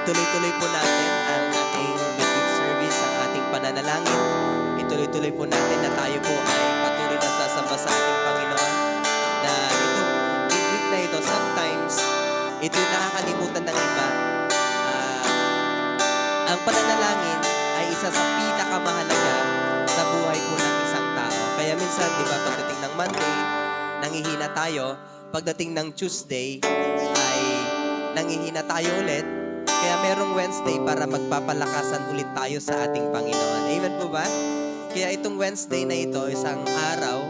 ituloy-tuloy po natin ang ating midweek service, ang ating pananalangin. Ituloy-tuloy po natin na tayo po ay patuloy na sasamba sa ating Panginoon. Na itong midweek na ito, sometimes, ito yung nakakalimutan ng iba. Ang pananalangin ay isa sa pinakamahalaga sa buhay po ng isang tao. Kaya minsan, di ba, pagdating ng Monday, nangihina tayo. Pagdating ng Tuesday, ay nangihina tayo ulit. Kaya merong Wednesday para magpapalakasan ulit tayo sa ating Panginoon. Amen po ba? Kaya itong Wednesday na ito, isang araw,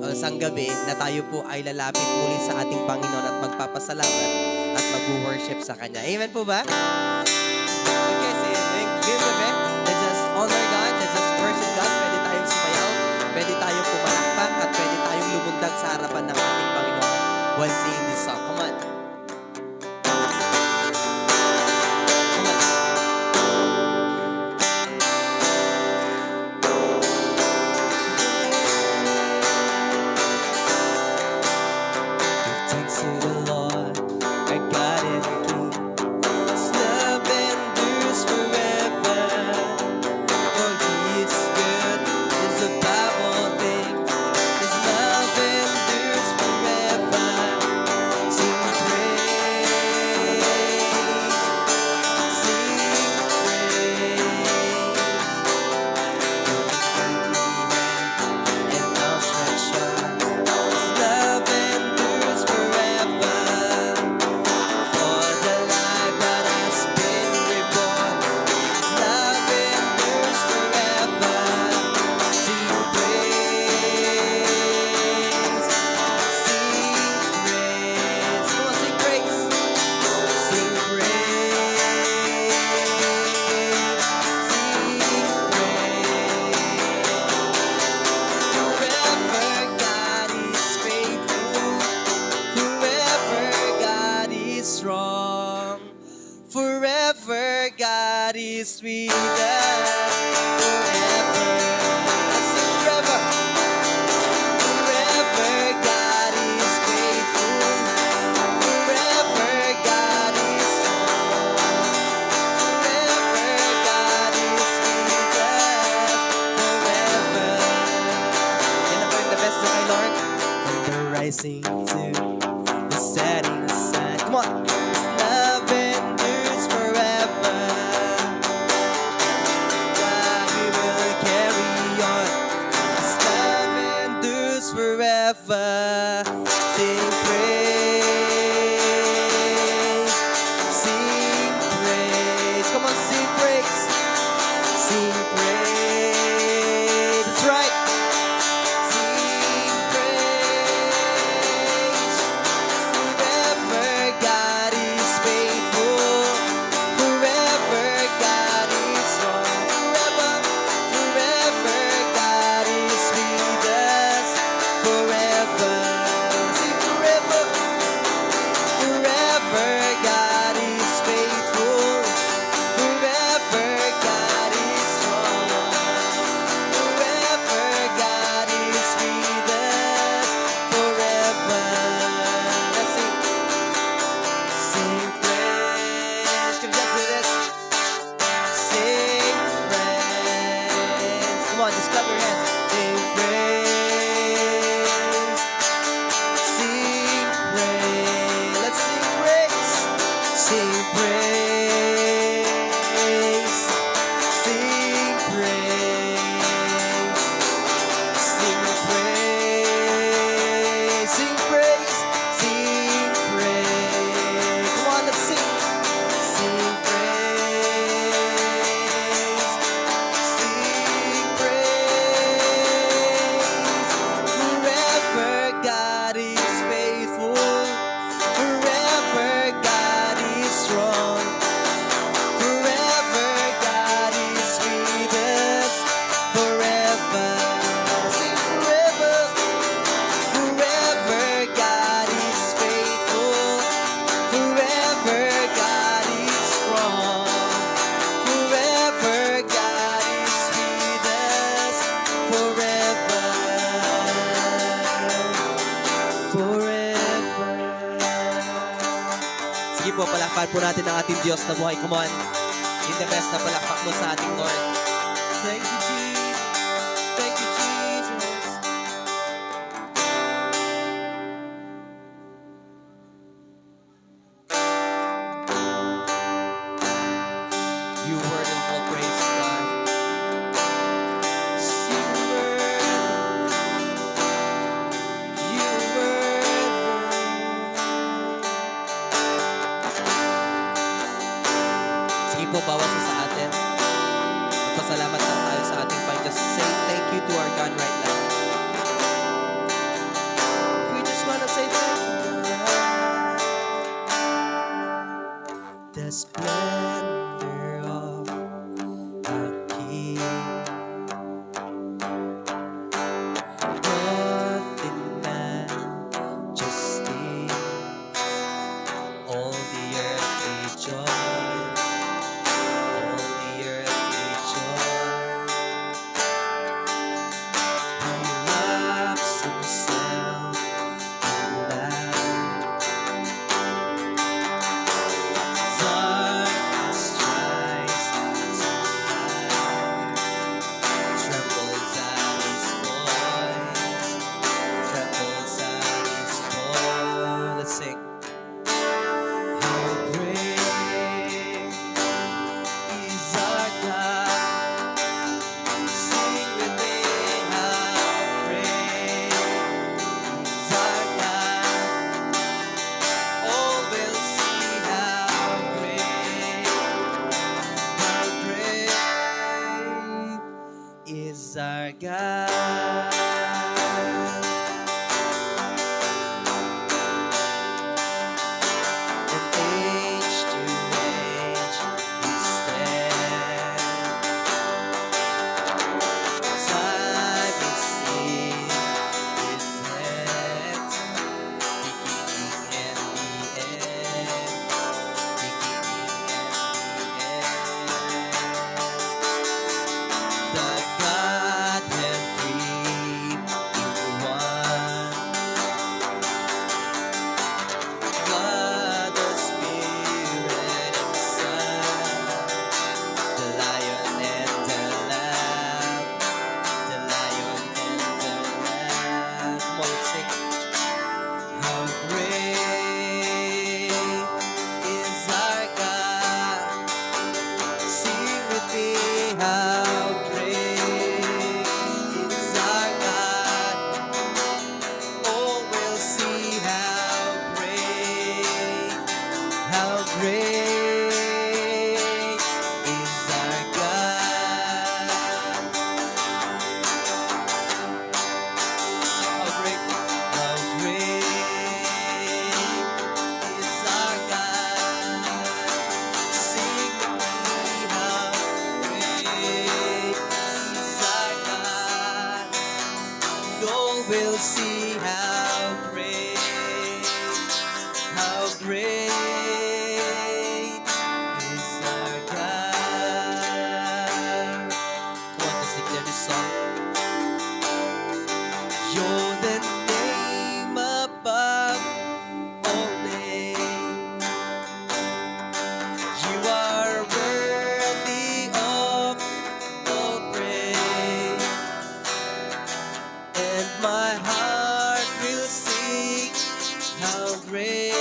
isang gabi, na tayo po ay lalapit muli sa ating Panginoon at magpapasalamat at mag-worship sa Kanya. Amen po ba? Okay, so ngayong gabi, let's just honor God, let's just worship God. Pwede tayong sumayaw, pwede tayong pumalakpak, at pwede tayong lumundag sa harapan ng ating Panginoon while singing this song. Come on. Forever God is with us. Forever. Let's sing forever. Forever God is faithful. Forever God is strong. Forever God is with us. Forever. Yan na po yung the best na kay Lord. From the rising to the setting sun. Come on. His love endures forever. Palakpakan po natin ang ating Diyos na buhay. Come on. In the best na palakpak mo sa ating Lord. Thank you, Jesus. Thank you, Jesus. You word of all praise, God. You Sige po, bawat isa sa atin. Magpasalamat lang tayo sa ating Panginoon. Just say thank you to our God right now. We just wanna say thank you, God. The splendor of our King. Nothing majesty. All the earth rejoice. All the earth rejoice. He wraps himself in light. Darkness tries to hide. Trembles at his voice. Trembles at his voice. Let's sing. How great is our God. Sing with me, how great is our God. All will see how great is our God. From age to age we stand. Time is in His hands, beginning and the end, beginning and the end. The Godhead three in one. Father, Spirit, and Son, the Lion and the Lamb, the Lion and the Lamb. Come on, let's sing. How great is our God. Sing with me, how great is our God. Oh, we'll see how great is our God. How great is our God. Sing with me, how great is our God. No, we'll see how great is our God. Want to declare this song? You're the name above all names. You are worthy of all praise, and my heart will sing how great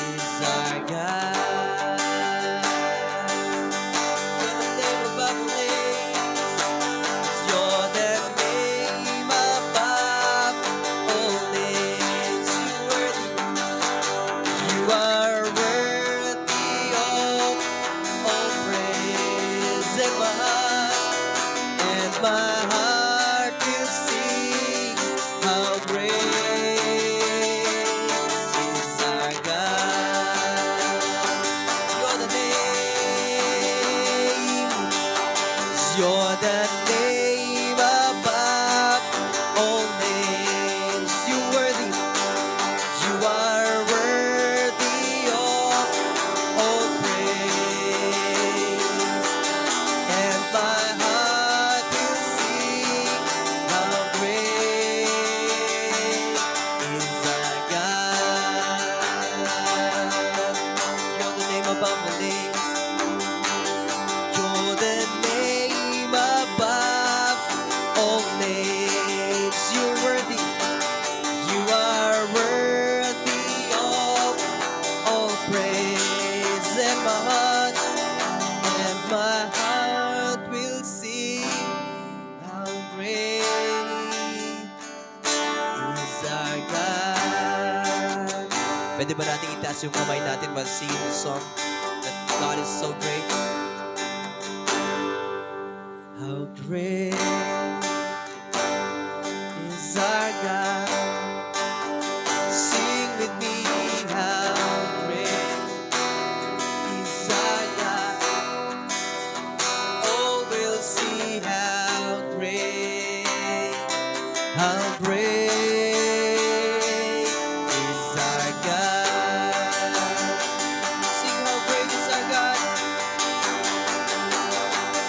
is our God. You're the name above all names. You're the name above all names. You are worthy of all praise, and my heart will sing how great is our God. You're the name. You're the name above all names. You worthy. You are worthy of all praise, and my heart will sing how great is our God. nating itaas yung kamay natin while singing the song that God is so great. How great is our God. Sing with me, how great is our God. Oh, we'll see how great is our God. Sing how great is our God.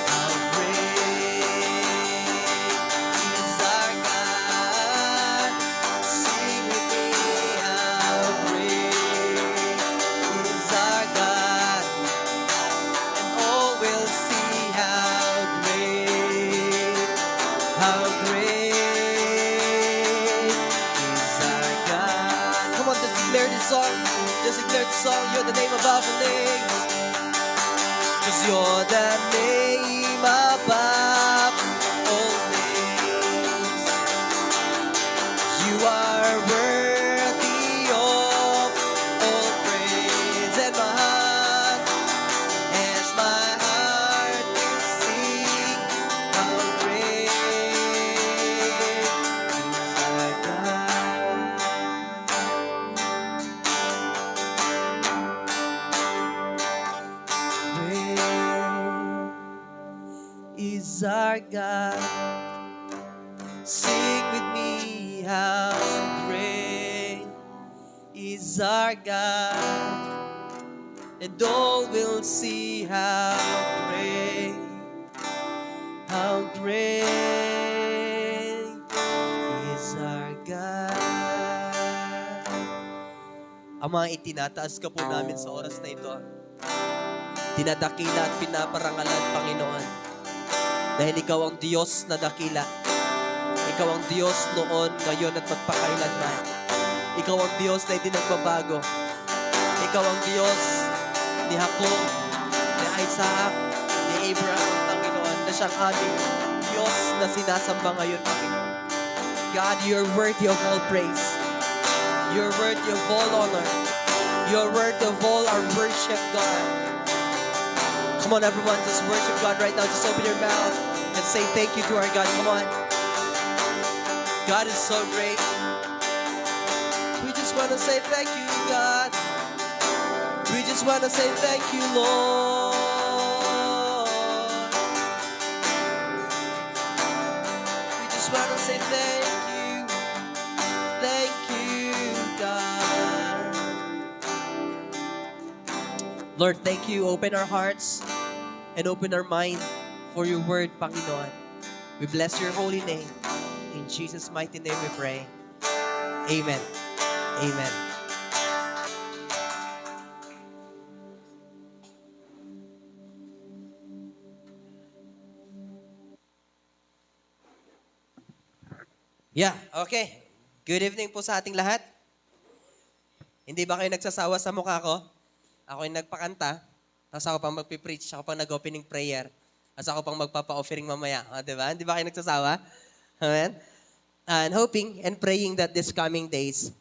How great is our God. Sing with me, how great is our God. And all will see how great is our God. Come on, just declare this song. Just declare the song. You're the name above all names. 'Cause you're the name above all names. You are worthy of all praise. And my heart will sing how great is our God. Great is our God. Sing with me, how great is our God. And all will see how great is our God. Ama, itinataas ka po namin sa oras na ito. Dinadakila at pinaparangalan, Panginoon. Dahil ikaw ang Diyos na dakila. Ikaw ang Diyos noon, ngayon at magpakailanman. Ikaw ang Diyos na hindi nagbabago. Ikaw ang Diyos ni Jacob, ni Isaac, ni Abraham, Panginoon, na siyang aming Diyos na sinasamba ngayon, Panginoon. God, you're worthy of all praise. You're worthy of all honor. You're worthy of all our worship, God. Come on, everyone, just worship God right now. Just open your mouth and say thank you to our God. Come on. God is so great. We just want to say thank you, God. We just want to say thank you, Lord. We just want to say thank you. Thank you, God. Lord, thank you. Open our hearts and open our mind for your word, Panginoon. We bless your holy name. In Jesus' mighty name we pray. Amen. Amen. Yeah, okay. Good evening po sa ating lahat. Hindi ba kayo nagsasawa sa mukha ko? Ako yung nagpakanta, tapos ako pang magpipreach, ako pang nag-opening prayer, tapos ako pang magpapa-offering mamaya. O, diba? Hindi ba kayo nagsasawa? Amen? And hoping and praying that this coming days,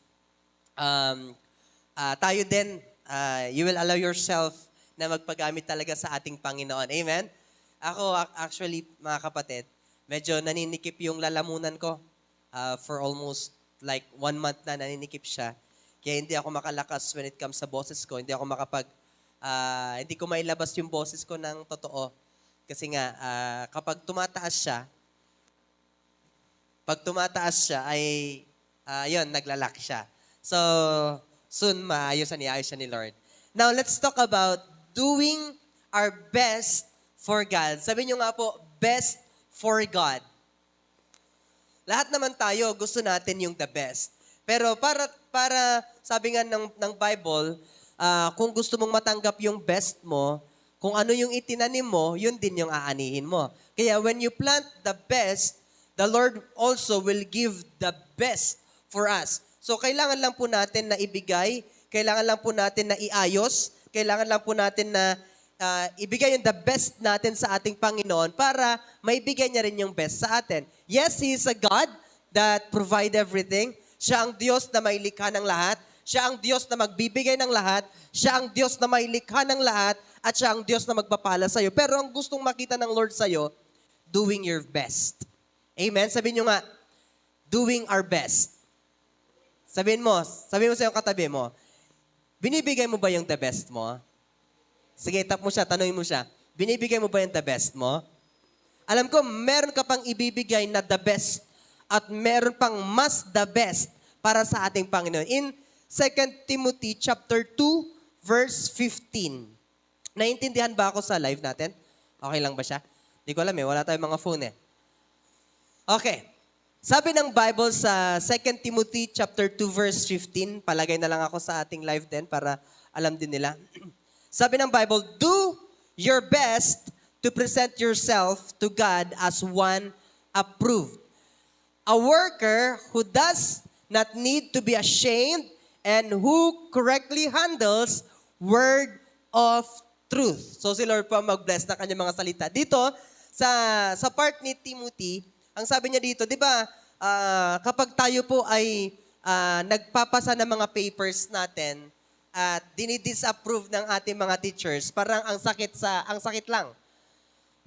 tayo din, you will allow yourself na magpagamit talaga sa ating Panginoon. Amen? Ako, actually, mga kapatid, medyo naninikip yung lalamunan ko. For almost like 1 month na naninikip siya. Kaya hindi ako makalakas when it comes sa boses ko. Hindi ako hindi ko mailabas yung boses ko ng totoo. Kasi nga, kapag tumataas siya, ay, yun, naglalak siya. So, soon maayos siya ni Lord. Now, let's talk about doing our best for God. Sabi niyo nga po, best for God. Lahat naman tayo, gusto natin yung the best. Pero para sabi nga ng Bible, kung gusto mong matanggap yung best mo, kung ano yung itinanim mo, yun din yung aanihin mo. Kaya when you plant the best, the Lord also will give the best for us. So kailangan lang po natin na ibigay, kailangan lang po natin na iayos, kailangan lang po natin na ibigay yung the best natin sa ating Panginoon para maibigay niya rin yung best sa atin. Yes, He is a God that provide everything. Siya ang Diyos na may likha ng lahat. Siya ang Diyos na magbibigay ng lahat, siya ang Diyos na may likha ng lahat, at siya ang Diyos na magpapala sa'yo. Pero ang gustong makita ng Lord sa'yo, doing your best. Amen? Sabihin nyo nga, doing our best. Sabihin mo sa yung katabi mo, binibigay mo ba yung the best mo? Sige, tap mo siya, tanungin mo siya, binibigay mo ba yung the best mo? Alam ko, meron ka pang ibibigay na the best at meron pang mas the best para sa ating Panginoon. In 2 Timothy chapter 2, verse 15. Naintindihan ba ako sa live natin? Okay lang ba siya? Di ko alam wala tayong mga phone Okay. Sabi ng Bible sa 2 Timothy chapter 2 verse 15, palagay na lang ako sa ating live din para alam din nila. Sabi ng Bible, do your best to present yourself to God as one approved. A worker who does not need to be ashamed and who correctly handles word of truth. So si Lord po mag-bless na kanyang mga salita. Dito, sa part ni Timothy, ang sabi niya dito, di ba, kapag tayo po ay nagpapasa ng mga papers natin at dinidisapprove ng ating mga teachers, parang ang sakit lang.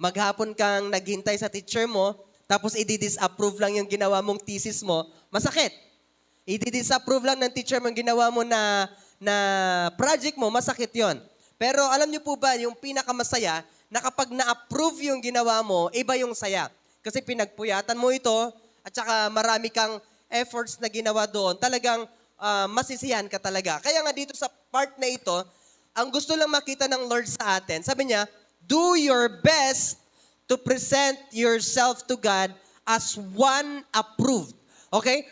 Maghapon kang naghintay sa teacher mo, tapos i-disapprove lang yung ginawa mong thesis mo, masakit. I-disapprove lang ng teacher mo yung ginawa mo na project mo, masakit yon. Pero alam niyo po ba, yung pinakamasaya, na kapag na-approve yung ginawa mo, iba yung saya. Kasi pinagpuyatan mo ito, at saka marami kang efforts na ginawa doon, talagang masisiyahan ka talaga. Kaya nga dito sa part na ito, ang gusto lang makita ng Lord sa atin, sabi niya, do your best to present yourself to God as one approved. Okay?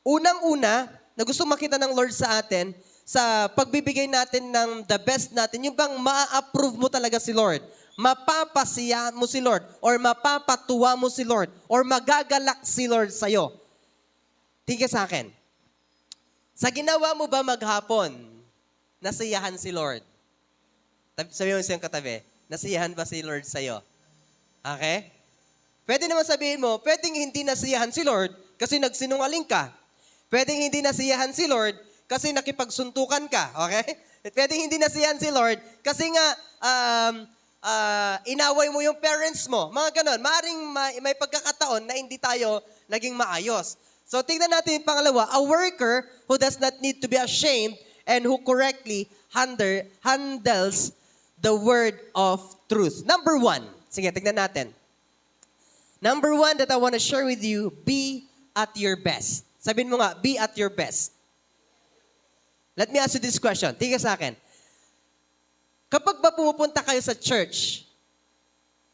Unang-una, na gusto makita ng Lord sa atin, sa pagbibigay natin ng the best natin, yung bang ma-approve mo talaga si Lord. Mapapasiya mo si Lord, or mapapatuwa mo si Lord, or magagalak si Lord sa'yo. Tingnan sa akin. Sa ginawa mo ba maghapon, nasiyahan si Lord? Sabihin mo siyang katabi, nasiyahan ba si Lord sa'yo? Okay? Pwede naman sabihin mo, pwedeng hindi nasiyahan si Lord kasi nagsinungaling ka. Pwedeng hindi nasiyahan si Lord kasi nakipagsuntukan ka. Okay? Pwedeng hindi nasiyahan si Lord kasi nga inaway mo yung parents mo. Mga ganon. Maaring may pagkakataon na hindi tayo naging maayos. So, tingnan natin yung pangalawa. A worker who does not need to be ashamed and who correctly handles the word of truth. Number 1. Sige, tingnan natin. Number 1 that I want to share with you, be at your best. Sabihin mo nga, be at your best. Let me ask you this question. Tingnan sa akin. Kapag ba pumupunta kayo sa church,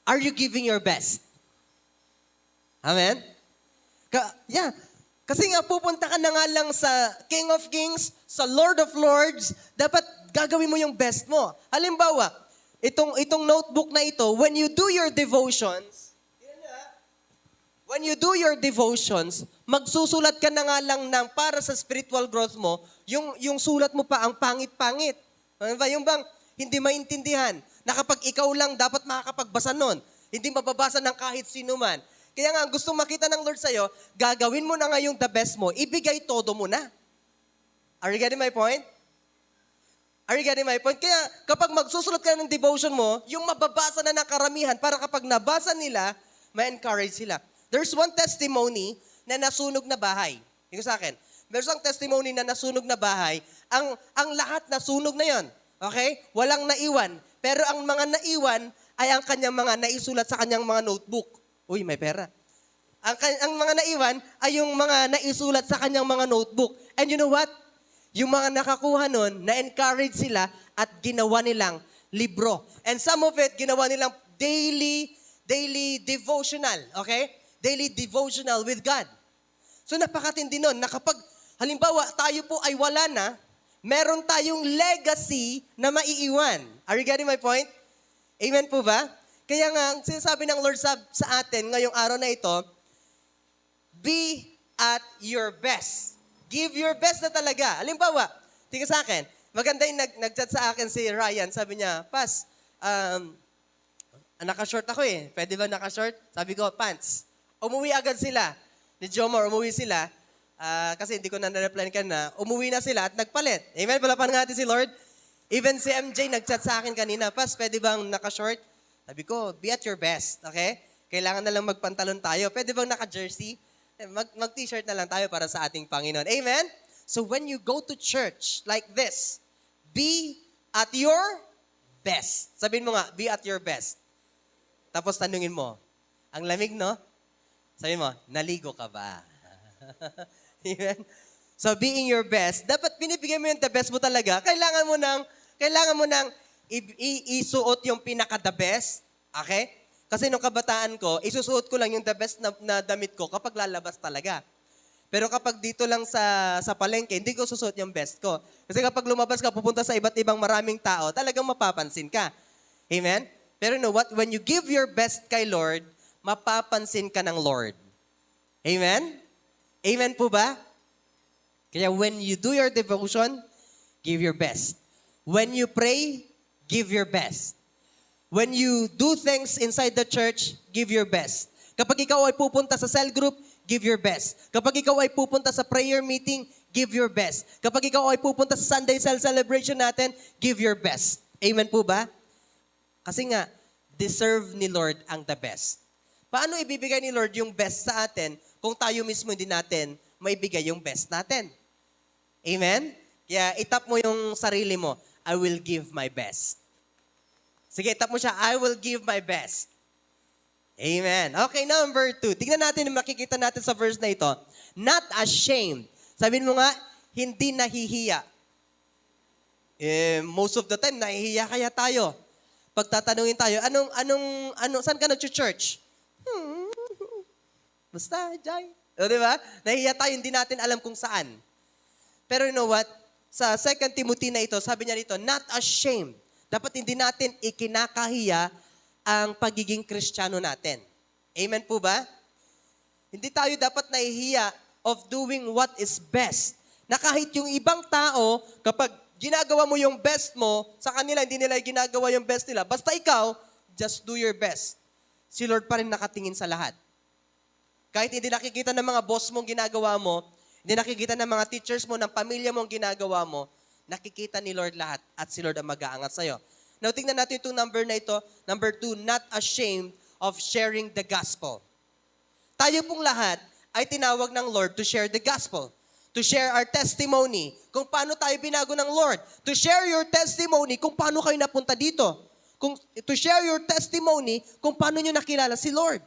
are you giving your best? Amen? Yeah. Kasi nga pupunta ka na nga lang sa King of Kings, sa Lord of Lords, dapat gagawin mo yung best mo. Halimbawa, itong notebook na ito, when you do your devotions, magsusulat ka na nga lang ng para sa spiritual growth mo, yung sulat mo pa ang pangit-pangit. Ano ba? Yung bang hindi maintindihan, na kapag ikaw lang dapat makakapagbasa nun. Hindi mababasa ng kahit sino man. Kaya nga, gustong makita ng Lord sa'yo, gagawin mo na nga yung the best mo, ibigay todo mo na. Are you getting my point? Are you getting my point? Kaya kapag magsusulat ka ng devotion mo, yung mababasa na ng karamihan, para kapag nabasa nila, ma-encourage sila. There's one testimony na nasunog na bahay. Tingnan sa akin. There's one testimony na nasunog na bahay. Ang lahat nasunog na yon. Okay? Walang naiwan. Pero ang mga naiwan ay ang kanyang mga naisulat sa kanyang mga notebook. Uy, may pera. Ang mga naiwan ay yung mga naisulat sa kanyang mga notebook. And you know what? Yung mga nakakuha nun, na-encourage sila at ginawa nilang libro. And some of it, ginawa nilang daily devotional. Okay? Daily devotional with God. So napakatindi nun na kapag, halimbawa, tayo po ay wala na, meron tayong legacy na maiiwan. Are you getting my point? Amen po ba? Kaya nga, sinasabi ng Lord sa atin ngayong araw na ito, be at your best. Give your best na talaga. Halimbawa, tingnan sa akin, maganda yung nag-chat sa akin si Ryan. Sabi niya, Pas, naka-short ako eh. Pwede ba naka-short? Sabi ko, pants. Umuwi agad sila. Ni Jomar, umuwi sila. Kasi hindi ko na na-reply ka na, umuwi na sila at nagpalit. Amen? Palapan nga natin si Lord. Even si MJ nag-chat sa akin kanina, Pas, pwede bang naka-short? Sabi ko, be at your best, okay? Kailangan na lang magpantalon tayo. Pwede bang naka-jersey? Mag-t-shirt na lang tayo para sa ating Panginoon. Amen? So when you go to church like this, be at your best. Sabihin mo nga, be at your best. Tapos tanungin mo, ang lamig, no? Sabihin mo, naligo ka ba? Amen? So being your best, dapat binibigay mo yung the best mo talaga. Kailangan mo nang isuot yung pinaka-the best. Okay? Kasi nung kabataan ko, isusuot ko lang yung the best na damit ko kapag lalabas talaga. Pero kapag dito lang sa palengke, hindi ko susuot yung best ko. Kasi kapag lumabas ka, pupunta sa iba't ibang maraming tao, talagang mapapansin ka. Amen? Pero you know what? When you give your best kay Lord, mapapansin ka ng Lord. Amen? Amen po ba? Kaya when you do your devotion, give your best. When you pray, give your best. When you do things inside the church, give your best. Kapag ikaw ay pupunta sa cell group, give your best. Kapag ikaw ay pupunta sa prayer meeting, give your best. Kapag ikaw ay pupunta sa Sunday cell celebration natin, give your best. Amen po ba? Kasi nga, deserve ni Lord ang the best. Paano ibibigay ni Lord yung best sa atin kung tayo mismo hindi natin maibigay yung best natin? Amen? Kaya itap mo yung sarili mo, I will give my best. Sige, itap mo siya, I will give my best. Amen. Okay, number 2. Tingnan natin, makikita natin sa verse na ito. Not ashamed. Sabihin mo nga, hindi nahihiya. Most of the time, nahihiya kaya tayo. Pagtatanungin tayo, saan ka nag-church? Basta, Jai. O, diba? Nahihiya tayo, hindi natin alam kung saan. Pero you know what? Sa 2 Timothy na ito, sabi niya dito, not ashamed. Dapat hindi natin ikinakahiya ang pagiging Kristiyano natin. Amen po ba? Hindi tayo dapat nahihiya of doing what is best. Na kahit yung ibang tao, kapag ginagawa mo yung best mo, sa kanila hindi nila ginagawa yung best nila. Basta ikaw, just do your best. Si Lord pa rin nakatingin sa lahat. Kahit hindi nakikita ng mga boss mong ginagawa mo, hindi nakikita ng mga teachers mo, ng pamilya mong ginagawa mo, nakikita ni Lord lahat at si Lord ang mag-aangat sa'yo. Now, tingnan natin itong number na ito. Number 2, not ashamed of sharing the gospel. Tayo pong lahat ay tinawag ng Lord to share the gospel. To share our testimony kung paano tayo binago ng Lord. To share your testimony kung paano kayo napunta dito. To share your testimony kung paano nyo nakilala si Lord.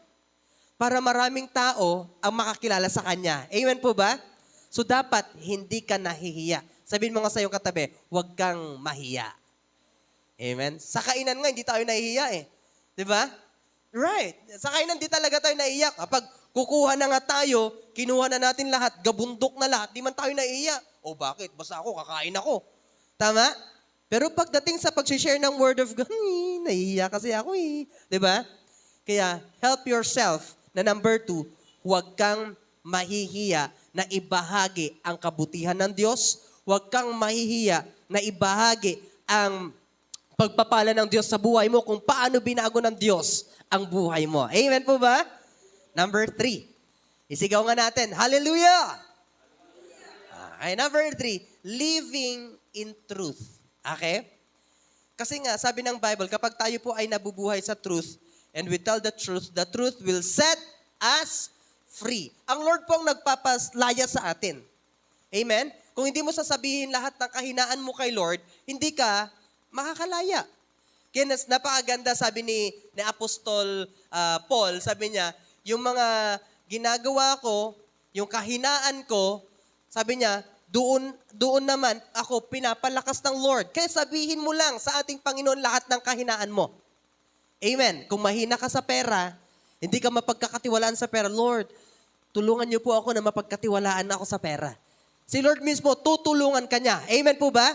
Para maraming tao ang makakilala sa Kanya. Amen po ba? So dapat hindi ka nahihiya. Sabihin mo nga sa iyong katabi, huwag kang mahiya. Amen? Sa kainan nga, hindi tayo nahihiya eh. Di ba? Right. Sa kainan, hindi talaga tayo nahihiya. Kapag kukuha na nga tayo, kinuha na natin lahat, gabundok na lahat, di man tayo nahihiya. O bakit? Basta ako, kakain ako. Tama? Pero pagdating sa pag-share ng word of God, nahihiya kasi ako eh. Di ba? Kaya, help yourself na number 2, huwag kang mahihiya na ibahagi ang kabutihan ng Diyos. Huwag kang mahihiya na ibahagi ang pagpapala ng Diyos sa buhay mo kung paano binago ng Diyos ang buhay mo. Amen po ba? Number 3. Isigaw nga natin, hallelujah! Okay, number 3, living in truth. Okay? Kasi nga, sabi ng Bible, kapag tayo po ay nabubuhay sa truth and we tell the truth will set us free. Ang Lord po ang nagpapaslaya sa atin. Amen? Kung hindi mo sasabihin lahat ng kahinaan mo kay Lord, hindi ka makakalaya. Kaya napakaganda sabi ni Apostol Paul, sabi niya, yung mga ginagawa ko, yung kahinaan ko, sabi niya, doon naman ako pinapalakas ng Lord. Kaya sabihin mo lang sa ating Panginoon lahat ng kahinaan mo. Amen. Kung mahina ka sa pera, hindi ka mapagkakatiwalaan sa pera, Lord, tulungan niyo po ako na mapagkatiwalaan ako sa pera. Si Lord mismo, tutulungan ka niya. Amen po ba?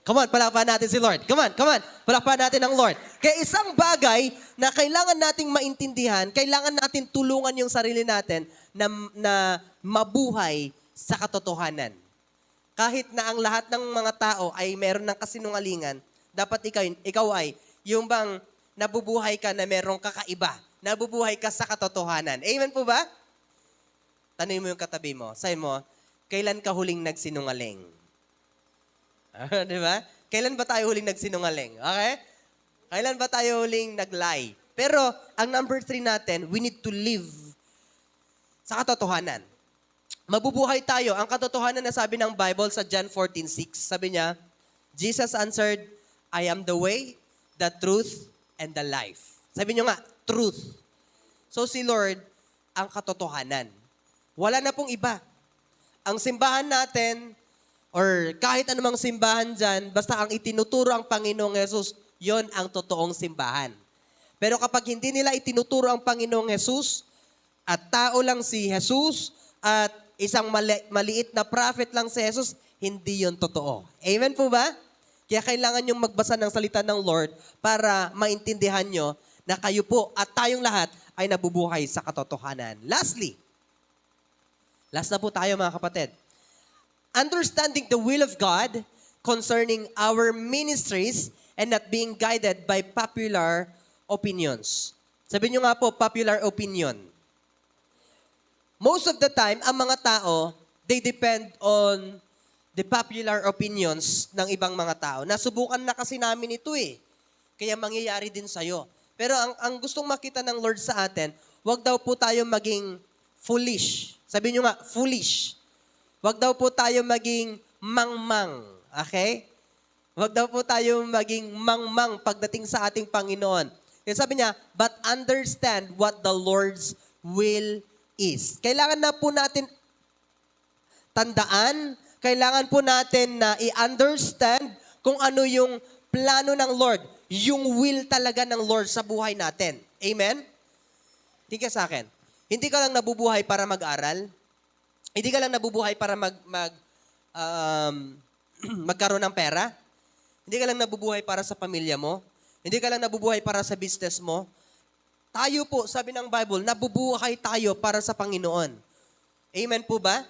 Come on, palakpakan natin si Lord. Come on. Palakpakan natin ang Lord. Kaya isang bagay na kailangan nating maintindihan, kailangan natin tulungan yung sarili natin na mabuhay sa katotohanan. Kahit na ang lahat ng mga tao ay meron ng kasinungalingan, dapat ikaw ay yung bang nabubuhay ka na merong kakaiba. Nabubuhay ka sa katotohanan. Amen po ba? tanungin mo yung katabi mo. Sabi mo, kailan ka huling nagsinungaling? Di ba? Kailan ba tayo huling nagsinungaling? Okay? Kailan ba tayo huling nag-lie? Pero, ang number 3 natin, we need to live sa katotohanan. Mabubuhay tayo. Ang katotohanan na sabi ng Bible sa John 14:6, sabi niya, Jesus answered, I am the way, the truth, and the life. Sabi niyo nga, truth. So si Lord, ang katotohanan. Wala na pong iba. Ang simbahan natin, or kahit anumang simbahan dyan, basta ang itinuturo ang Panginoong Yesus, yon ang totoong simbahan. Pero kapag hindi nila itinuturo ang Panginoong Yesus, at tao lang si Jesus, at isang maliit na prophet lang si Jesus, hindi yon totoo. Amen po ba? Kaya kailangan nyong magbasa ng salita ng Lord para maintindihan nyo na kayo po at tayong lahat ay nabubuhay sa katotohanan. Lastly, last na po tayo mga kapatid. Understanding the will of God concerning our ministries and not being guided by popular opinions. Sabi nyo nga po, popular opinion. Most of the time, ang mga tao, they depend on the popular opinions ng ibang mga tao. Nasubukan na kasi namin ito eh. Kaya mangyayari din sa'yo. Pero ang gustong makita ng Lord sa atin, wag daw po tayo maging foolish. Sabi nyo nga, foolish. Wag daw po tayo maging mangmang. Okay? Wag daw po tayo maging mangmang pagdating sa ating Panginoon. Kaya sabi niya, but understand what the Lord's will is. Kailangan na po natin tandaan, kailangan po natin na i-understand kung ano yung plano ng Lord, yung will talaga ng Lord sa buhay natin. Amen? Hindi ka sa akin. Hindi ka lang nabubuhay para mag-aral. Hindi ka lang nabubuhay para magkaroon ng pera. Hindi ka lang nabubuhay para sa pamilya mo. Hindi ka lang nabubuhay para sa business mo. Tayo po, sabi ng Bible, nabubuhay tayo para sa Panginoon. Amen po ba?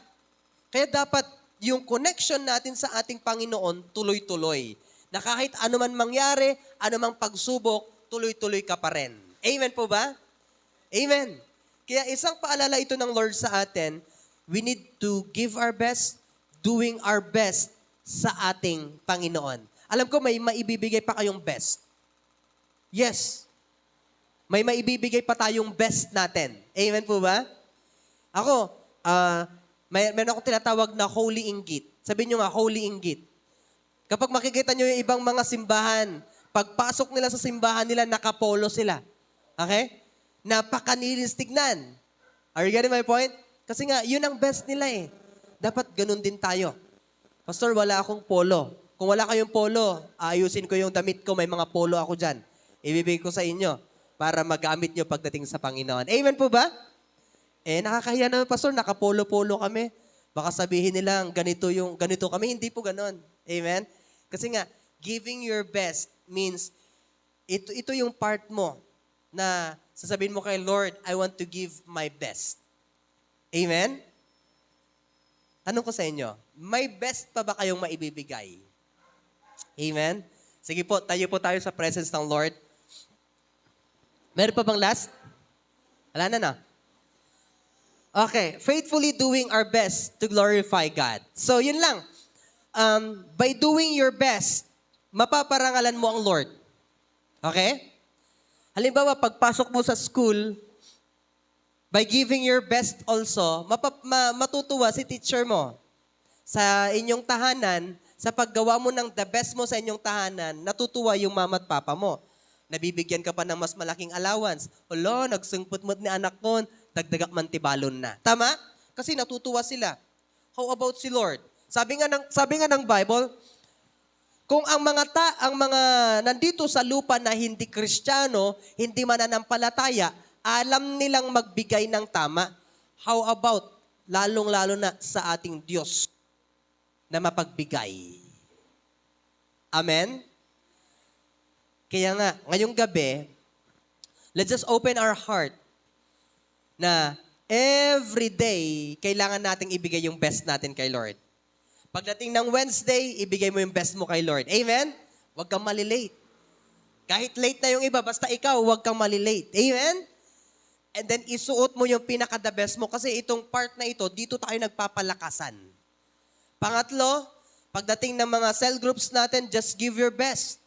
Kaya dapat yung connection natin sa ating Panginoon tuloy-tuloy. Na kahit ano man mangyari, ano mang pagsubok, tuloy-tuloy ka pa rin. Amen po ba? Amen. Kaya isang paalala ito ng Lord sa atin, we need to give our best, doing our best sa ating Panginoon. Alam ko may maibibigay pa kayong best. Yes. May maibibigay pa tayong best natin. Amen po ba? Ako, meron akong tinatawag na holy inggit. Sabihin nyo nga, holy inggit. Kapag makikita nyo yung ibang mga simbahan, pagpasok nila sa simbahan nila, nakapolo sila. Okay? Napakanilis tignan. Are you getting my point? Kasi nga, yun ang best nila eh. Dapat ganun din tayo. Pastor, wala akong polo. Kung wala kayong polo, ayusin ko yung damit ko, may mga polo ako dyan. Ibibigay ko sa inyo para magamit nyo pagdating sa Panginoon. Amen po ba? Eh, nakakahiya naman, Pastor, nakapolo-polo kami. Baka sabihin nilang ganito kami. Hindi po ganon. Amen? Kasi nga, giving your best means, ito yung part mo na sasabihin mo kay Lord, I want to give my best. Amen? Tanong ko sa inyo, may best pa ba kayong maibibigay? Amen? Sige po, tayo sa presence ng Lord. Meron pa bang last? Wala na. Okay, faithfully doing our best to glorify God. So, yun lang. By doing your best, mapaparangalan mo ang Lord. Okay? Halimbawa, pagpasok mo sa school, by giving your best also, matutuwa si teacher mo sa inyong tahanan, sa paggawa mo ng the best mo sa inyong tahanan, natutuwa yung mama at papa mo. Nabibigyan ka pa ng mas malaking allowance. Olo, nagsungput-mut ni anak ko, dagdagak man tibalon na. Tama? Kasi natutuwa sila. How about si Lord? Sabi nga ng Bible, kung ang mga nandito sa lupa na hindi Kristiyano, hindi mananampalataya, alam nilang magbigay ng tama, how about lalong-lalo na sa ating Diyos na mapagbigay? Amen? Kaya nga, ngayong gabi, let's just open our heart na every day, kailangan nating ibigay yung best natin kay Lord. Pagdating ng Wednesday, ibigay mo yung best mo kay Lord. Amen? Huwag kang malilate. Kahit late na yung iba, basta ikaw, huwag kang malilate. Amen? And then isuot mo yung pinaka-the best mo kasi itong part na ito, dito tayo nagpapalakasan. Pangatlo, pagdating ng mga cell groups natin, just give your best.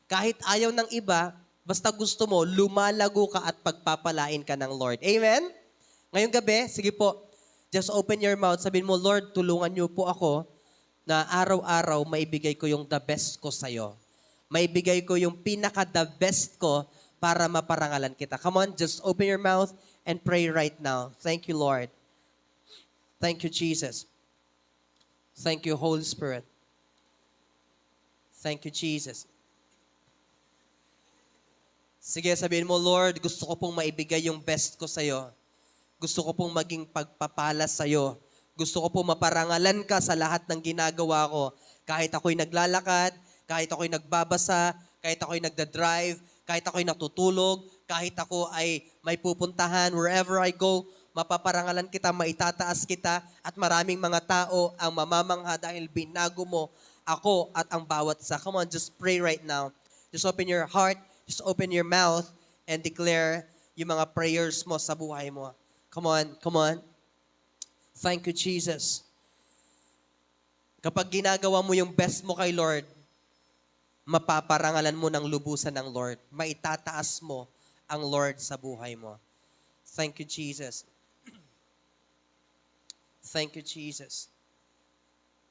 Kahit ayaw ng iba, basta gusto mo, lumalago ka at pagpapalain ka ng Lord. Amen? Ngayong gabi, sige po, just open your mouth. Sabihin mo, Lord, tulungan niyo po ako na araw-araw maibigay ko yung the best ko sa'yo. Maibigay ko yung pinaka-the best ko para maparangalan kita. Come on, just open your mouth and pray right now. Thank you, Lord. Thank you, Jesus. Thank you, Holy Spirit. Thank you, Jesus. Sige, sabihin mo, Lord, gusto ko pong maibigay yung best ko sa'yo. Gusto ko pong maging pagpapala sa'yo. Gusto ko pong maparangalan ka sa lahat ng ginagawa ko. Kahit ako'y naglalakad, kahit ako'y nagbabasa, kahit ako'y nagdadrive, kahit ako'y natutulog, kahit ako ay may pupuntahan, wherever I go, mapaparangalan kita, maitataas kita, at maraming mga tao ang mamamangha dahil binago mo ako at ang bawat isa. Come on, just pray right now. Just open your heart, just open your mouth, and declare yung mga prayers mo sa buhay mo. Come on, come on. Thank you, Jesus. Kapag ginagawa mo yung best mo kay Lord, mapaparangalan mo ng lubusan ng Lord. Maitataas mo ang Lord sa buhay mo. Thank you, Jesus. Thank you, Jesus.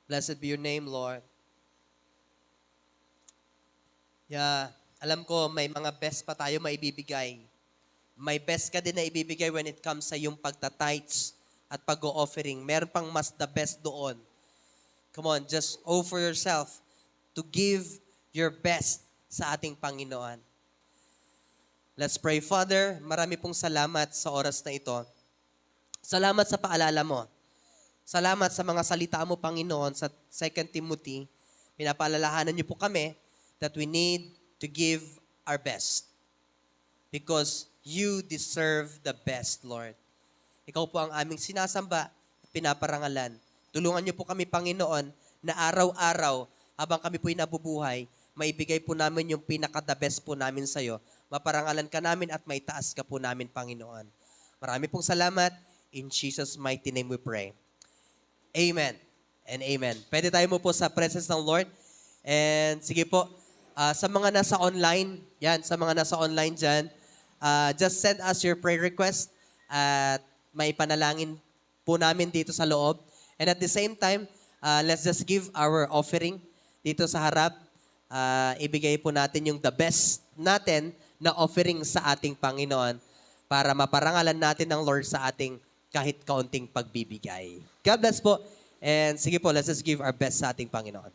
Blessed be your name, Lord. Yeah, alam ko may mga best pa tayo maibibigay. May best ka din na ibibigay when it comes sa yung pagta-tithes at pag-o-offering. Meron pang mas the best doon. Come on, just offer yourself to give your best sa ating Panginoon. Let's pray. Father, marami pong salamat sa oras na ito. Salamat sa paalala mo. Salamat sa mga salita mo, Panginoon, sa 2 Timothy. Pinapaalalahanan niyo po kami that we need to give our best. Because you deserve the best, Lord. Ikaw po ang aming sinasamba at pinaparangalan. Tulungan niyo po kami, Panginoon, na araw-araw, habang kami po'y nabubuhay, maibigay po namin yung pinaka-the best po namin sa'yo. Maparangalan ka namin at maitaas ka po namin, Panginoon. Marami pong salamat. In Jesus' mighty name we pray. Amen and amen. Pwede tayo mo po sa presence ng Lord. And sige po, sa mga nasa online, sa mga nasa online dyan, just send us your prayer request at may panalangin po namin dito sa loob. And at the same time, let's just give our offering dito sa harap. Ibigay po natin yung the best natin na offering sa ating Panginoon para maparangalan natin ng Lord sa ating kahit kaunting pagbibigay. God bless po. And sige po, let's just give our best sa ating Panginoon.